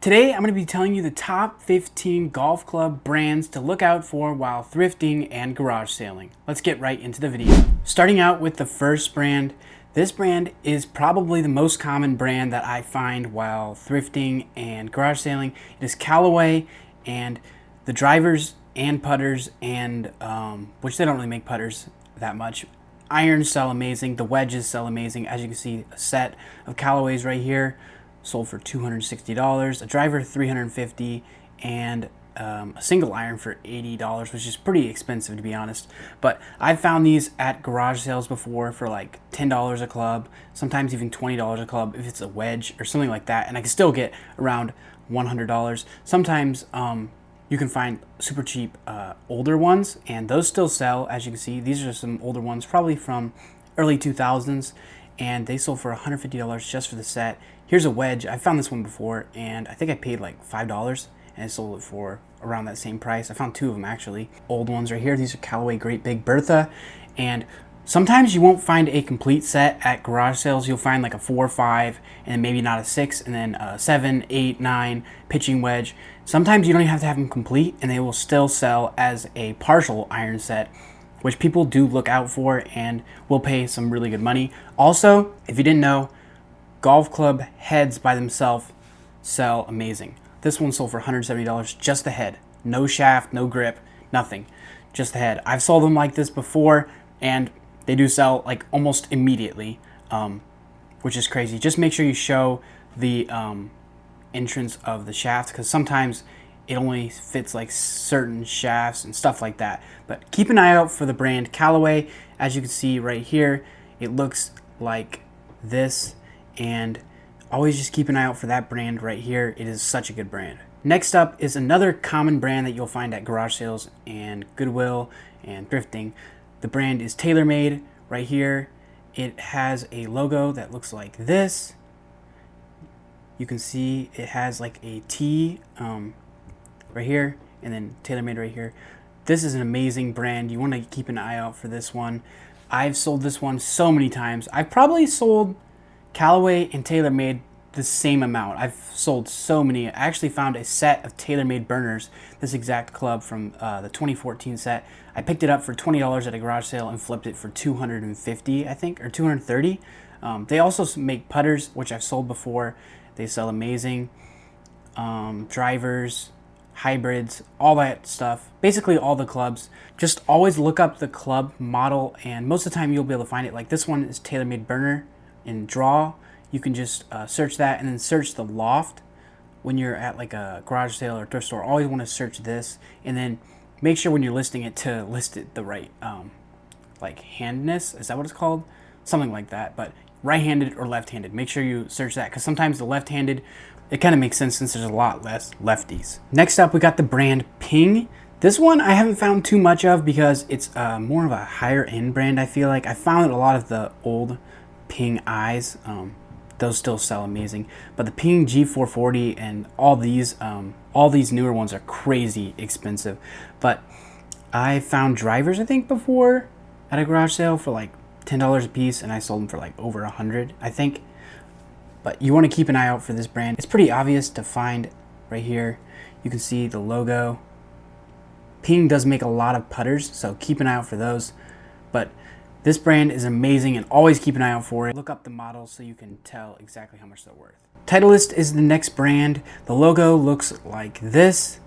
Today, I'm going to be telling you the top 15 golf club brands to look out for while thrifting and garage sailing. Let's get right into the video. Starting out with the first brand, this brand is probably the most common brand that I find while thrifting and garage sailing. It is Callaway, and the drivers and putters, and which they don't really make putters that much. Irons sell amazing. The wedges sell amazing. As you can see, a set of Callaways right here sold for $260, a driver $350, and a single iron for $80, which is pretty expensive to be honest. But I've found these at garage sales before for like $10 a club, sometimes even $20 a club if it's a wedge or something like that, and I can still get around $100. Sometimes you can find super cheap older ones, and those still sell. As you can see, these are some older ones, probably from early 2000s, and they sold for $150 just for the set. Here's a wedge. I found this one before, and I think I paid like $5, and I sold it for around that same price. I found two of them actually. Old ones right here. These are Callaway Great Big Bertha, and sometimes you won't find a complete set at garage sales. You'll find like a 4 or 5, and then maybe not a 6, and then a 7, 8, 9 pitching wedge. Sometimes you don't even have to have them complete, and they will still sell as a partial iron set, which people do look out for and will pay some really good money. Also, if you didn't know, golf club heads by themselves sell amazing. This one sold for $170, just the head. No shaft, no grip, nothing. Just the head. I've sold them like this before, and they do sell like almost immediately, which is crazy. Just make sure you show the entrance of the shaft, because sometimes it only fits like certain shafts and stuff like that. But keep an eye out for the brand Callaway. As you can see right here, it looks like this, and always just keep an eye out for that brand right here. It is such a good brand. Next up is another common brand that you'll find at garage sales and Goodwill and thrifting. The brand is TaylorMade right here. It has a logo that looks like this. You can see it has like a T right here, and then TaylorMade right here. This is an amazing brand. You want to keep an eye out for this one. I've sold this one so many times. I've probably sold Callaway and TaylorMade the same amount. I've sold so many. I actually found a set of TaylorMade burners, this exact club from the 2014 set. I picked it up for $20 at a garage sale and flipped it for $250, I think, or $230. They also make putters, which I've sold before. They sell amazing. Drivers, hybrids, all that stuff. Basically all the clubs. Just always look up the club model, and most of the time you'll be able to find it. Like this one is TaylorMade burner in draw. You can just search that, and then search the loft when you're at like a garage sale or thrift store. Always want to search this, and then make sure when you're listing it to list it the right like handness. Is that what it's called? Something like that. But right-handed or left-handed. Make sure you search that, because sometimes the left-handed, it kind of makes sense since there's a lot less lefties. Next up, we got the brand Ping. This one I haven't found too much of because it's more of a higher end brand, I feel like. I found a lot of the old Ping eyes. Those still sell amazing. But the Ping G440 and all these newer ones are crazy expensive. But I found drivers, I think, before at a garage sale for like $10 a piece, and I sold them for like over $100, I think. But you want to keep an eye out for this brand. It's pretty obvious to find right here. You can see the logo. Ping does make a lot of putters, so keep an eye out for those. But this brand is amazing, and always keep an eye out for it. Look up the models so you can tell exactly how much they're worth. Titleist is the next brand. The logo looks like this.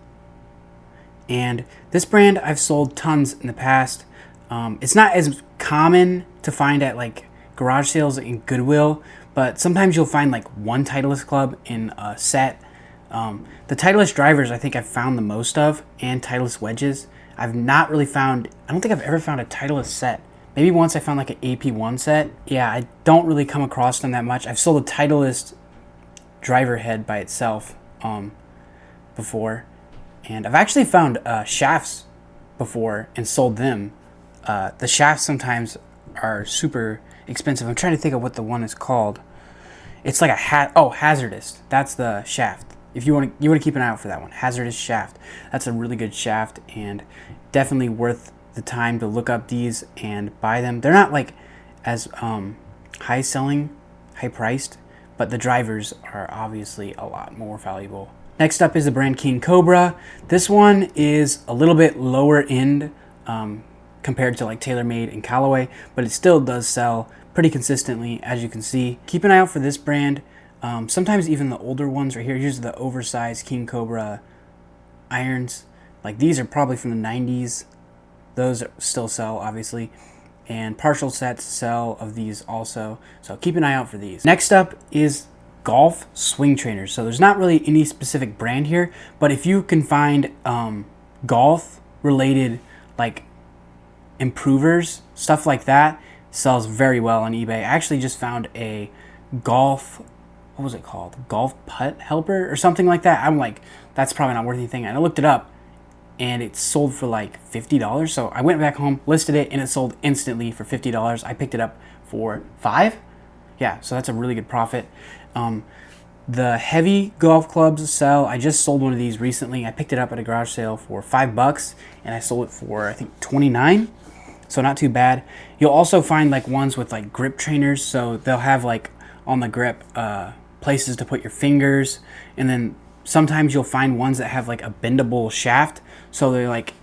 And this brand I've sold tons in the past. It's not as common to find at like garage sales and Goodwill, but sometimes you'll find like one Titleist club in a set. The Titleist drivers I think I've found the most of, and Titleist wedges. I've not really found, I don't think I've ever found a Titleist set. Maybe once I found like an AP1 set. Yeah, I don't really come across them that much. I've sold a Titleist driver head by itself before. And I've actually found shafts before and sold them. The shafts sometimes are super expensive. I'm trying to think of what the one is called. It's like a hazardous. That's the shaft. If you want to keep an eye out for that one. Hazardous shaft. That's a really good shaft, and definitely worth the time to look up these and buy them. They're not like as high priced, but the drivers are obviously a lot more valuable. Next up is the brand King Cobra. This one is a little bit lower end compared to like TaylorMade and Callaway, but it still does sell pretty consistently, as you can see. Keep an eye out for this brand. Sometimes even the older ones right here. Here's the oversized King Cobra irons. Like these are probably from the 90s. Those still sell, obviously. And partial sets sell of these also. So keep an eye out for these. Next up is golf swing trainers. So there's not really any specific brand here, but if you can find golf related like improvers, stuff like that, sells very well on eBay. I actually just found a golf, what was it called? Golf putt helper or something like that. I'm like, that's probably not worth anything. And I looked it up and it sold for like $50. So I went back home, listed it, and it sold instantly for $50. I picked it up for $5. Yeah, so that's a really good profit. The heavy golf clubs sell. I just sold one of these recently. I picked it up at a garage sale for $5 and I sold it for I think $29. So not too bad. You'll also find like ones with like grip trainers. So they'll have like on the grip places to put your fingers, and then sometimes you'll find ones that have like a bendable shaft. So they're like,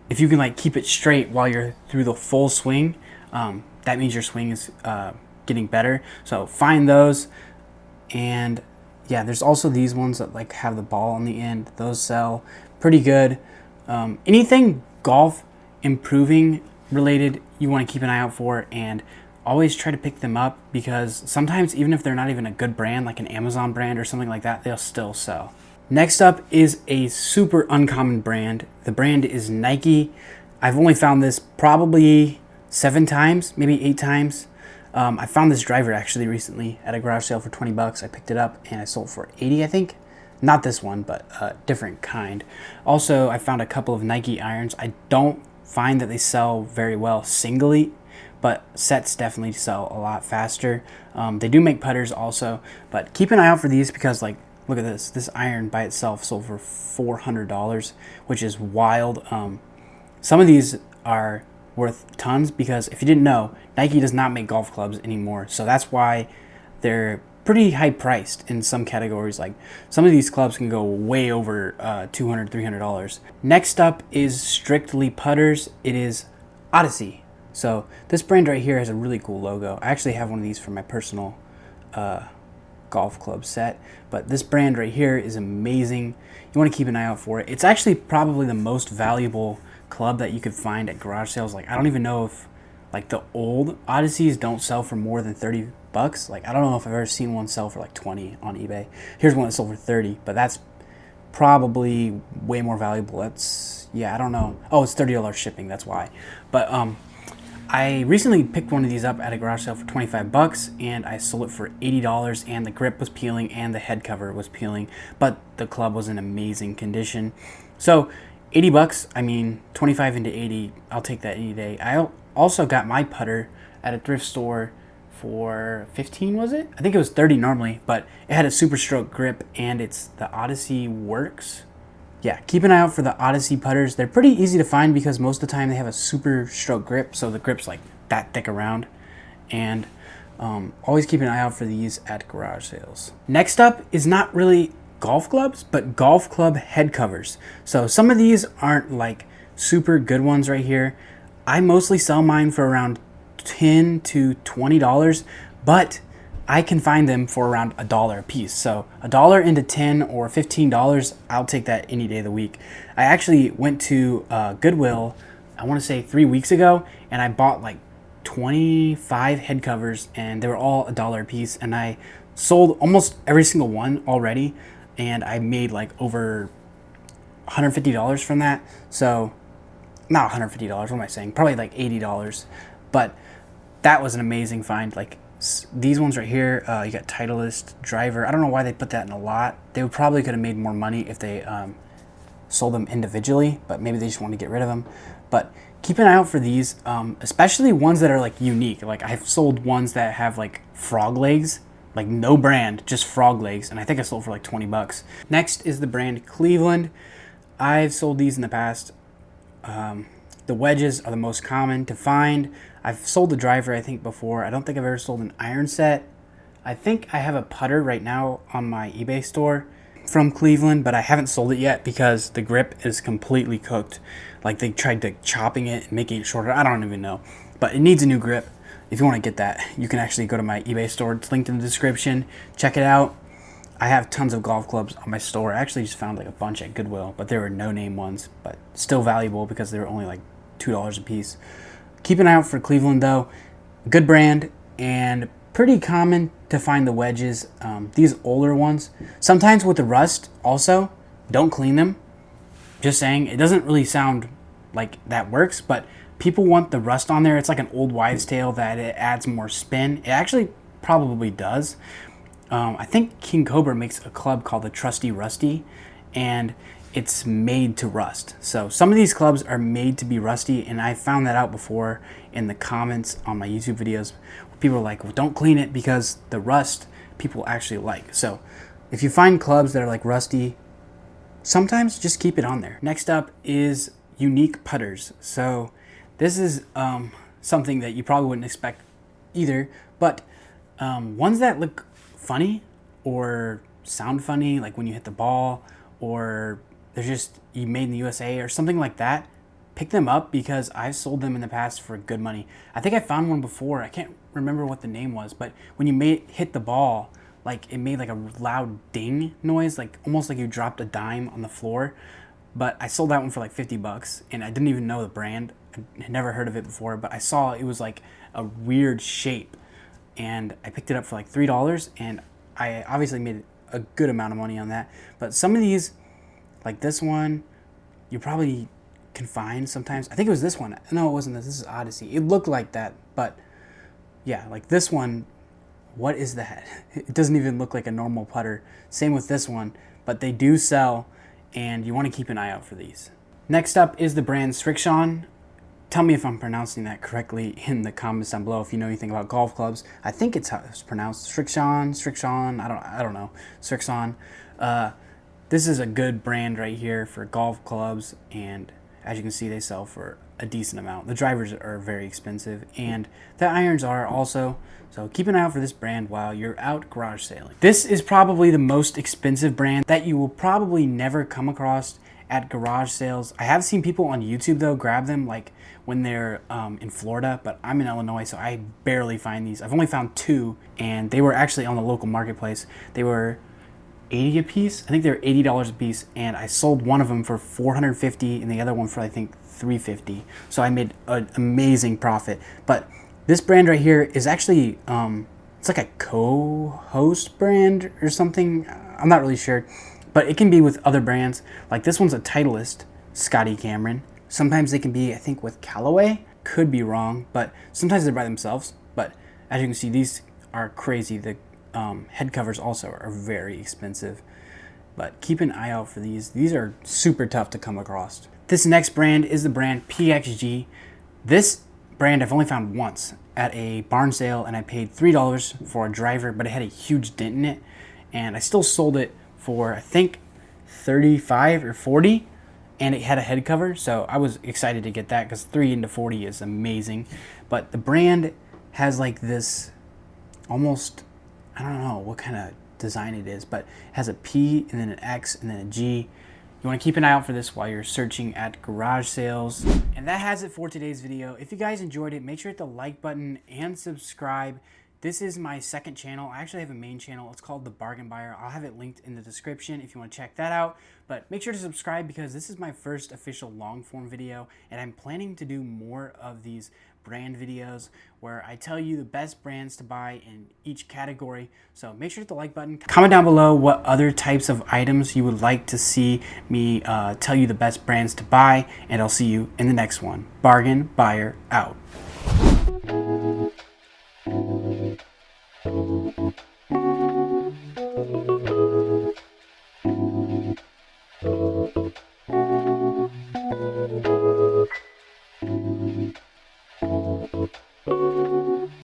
if you can like keep it straight while you're through the full swing, that means your swing is getting better. So find those. And yeah, there's also these ones that like have the ball on the end. Those sell pretty good. Anything golf improving related, you want to keep an eye out for, and always try to pick them up, because sometimes even if they're not even a good brand, like an Amazon brand or something like that, they'll still sell. Next up is a super uncommon brand. The brand is Nike. I've only found this probably 7 times, maybe 8 times. I found this driver actually recently at a garage sale for $20. I picked it up and I sold for $80, I think. Not this one, but a different kind. Also, I found a couple of Nike irons. I don't find that they sell very well singly, but sets definitely sell a lot faster. They do make putters also, but keep an eye out for these, because like, look at this. This iron by itself sold for $400, which is wild. Some of these are worth tons, because if you didn't know, Nike does not make golf clubs anymore. So that's why they're pretty high priced in some categories. Like some of these clubs can go way over $200, $300. Next up is strictly putters. It is Odyssey. So this brand right here has a really cool logo. I actually have one of these for my personal golf club set, but this brand right here is amazing. You want to keep an eye out for it. It's actually probably the most valuable club that you could find at garage sales. Like I don't even know if like the old Odysseys don't sell for more than $30. Like I don't know if I've ever seen one sell for like 20 on eBay. Here's one that sold for 30, but that's probably way more valuable. That's, yeah, I don't know. Oh, it's $30 shipping, that's why. But I recently picked one of these up at a garage sale for $25, and I sold it for $80, and the grip was peeling and the head cover was peeling, but the club was in amazing condition. So $80, I mean, 25 into 80, I'll take that any day. I also got my putter at a thrift store for 15, was it? I think it was 30 normally, but it had a super stroke grip, and it's the Odyssey Works. Yeah, keep an eye out for the Odyssey putters. They're pretty easy to find because most of the time they have a super stroke grip, so the grip's like that thick around. And always keep an eye out for these at garage sales. Next up is not really golf clubs, but golf club head covers. So some of these aren't like super good ones right here. I mostly sell mine for around $10 to $20, but I can find them for around $1 a piece. So $1 into $10 or $15, I'll take that any day of the week. I actually went to Goodwill, I want to say 3 weeks ago, and I bought like 25 head covers, and they were all $1 a piece, and I sold almost every single one already, and I made like over $150 from that. So not $150, what am I saying? Probably like $80, but that was an amazing find. Like these ones right here, you got Titleist, Driver. I don't know why they put that in a lot. They probably could have made more money if they sold them individually, but maybe they just want to get rid of them. But keep an eye out for these, especially ones that are like unique. Like I've sold ones that have like frog legs, like no brand, just frog legs, and I think I sold for like $20. Next is the brand Cleveland. I've sold these in the past. The wedges are the most common to find. I've sold the driver, I think, before. I don't think I've ever sold an iron set. I think I have a putter right now on my eBay store from Cleveland, but I haven't sold it yet because the grip is completely cooked. Like they tried to chopping it and making it shorter. I don't even know, but it needs a new grip. If you want to get that, you can actually go to my eBay store. It's linked in the description. Check it out. I have tons of golf clubs on my store. I actually just found like a bunch at Goodwill, but they were no-name ones, but still valuable because they were only like $2 a piece. Keep an eye out for Cleveland though. Good brand and pretty common to find the wedges. These older ones, sometimes with the rust also, don't clean them. Just saying, it doesn't really sound like that works, but people want the rust on there. It's like an old wives' tale that it adds more spin. It actually probably does. I think King Cobra makes a club called the Trusty Rusty, and it's made to rust. So some of these clubs are made to be rusty, and I found that out before in the comments on my YouTube videos. People are like, well, don't clean it because the rust people actually like. So if you find clubs that are like rusty, sometimes just keep it on there. Next up is unique putters. So this is something that you probably wouldn't expect either, but ones that look funny or sound funny, like when you hit the ball, or they're just you made in the USA or something like that, pick them up because I've sold them in the past for good money. I think I found one before. I can't remember what the name was, but when you hit the ball, like it made like a loud ding noise, like almost like you dropped a dime on the floor. But I sold that one for like 50 bucks, and I didn't even know the brand. I had never heard of it before, but I saw it was like a weird shape, and I picked it up for like $3, and I obviously made a good amount of money on that. But some of these, like this one, you probably can find sometimes. I think it was this one. No, it wasn't this. This is Odyssey. It looked like that, but yeah, like this one, what is that? It doesn't even look like a normal putter. Same with this one, but they do sell, and you want to keep an eye out for these. Next up is the brand Srixon. Tell me if I'm pronouncing that correctly in the comments down below if you know anything about golf clubs. I think it's how it's pronounced. Srixon, I don't know. Srixon. This is a good brand right here for golf clubs, and as you can see, they sell for a decent amount. The drivers are very expensive, and the irons are also. So keep an eye out for this brand while you're out garage sailing. This is probably the most expensive brand that you will probably never come across at garage sales. I have seen people on YouTube though grab them like when they're in Florida, but I'm in Illinois, so I barely find these. I've only found 2, and they were actually on the local marketplace. They were $80 a piece. I think they were $80 a piece, and I sold one of them for $450 and the other one for I think $350. So I made an amazing profit. But this brand right here is actually it's like a co-host brand or something. I'm not really sure, but it can be with other brands. Like this one's a Titleist, Scotty Cameron. Sometimes they can be, I think, with Callaway. Could be wrong, but sometimes they're by themselves. But as you can see, these are crazy. The head covers also are very expensive, but keep an eye out for these. These are super tough to come across. This next brand is the brand PXG. This brand I've only found once at a barn sale, and I paid $3 for a driver, but it had a huge dent in it, and I still sold it for I think 35 or 40, and it had a head cover, so I was excited to get that because 3 into 40 is amazing. But the brand has like this almost, I don't know what kind of design it is, but it has a P and then an X and then a G. You want to keep an eye out for this while you're searching at garage sales. And that has it for today's video. If you guys enjoyed it, make sure to hit the like button and subscribe. This is my second channel. I actually have a main channel. It's called The Bargain Buyer. I'll have it linked in the description if you want to check that out. But make sure to subscribe because this is my first official long form video, and I'm planning to do more of these brand videos where I tell you the best brands to buy in each category. So make sure to hit the like button. Comment down below what other types of items you would like to see me tell you the best brands to buy, and I'll see you in the next one. Bargain Buyer out.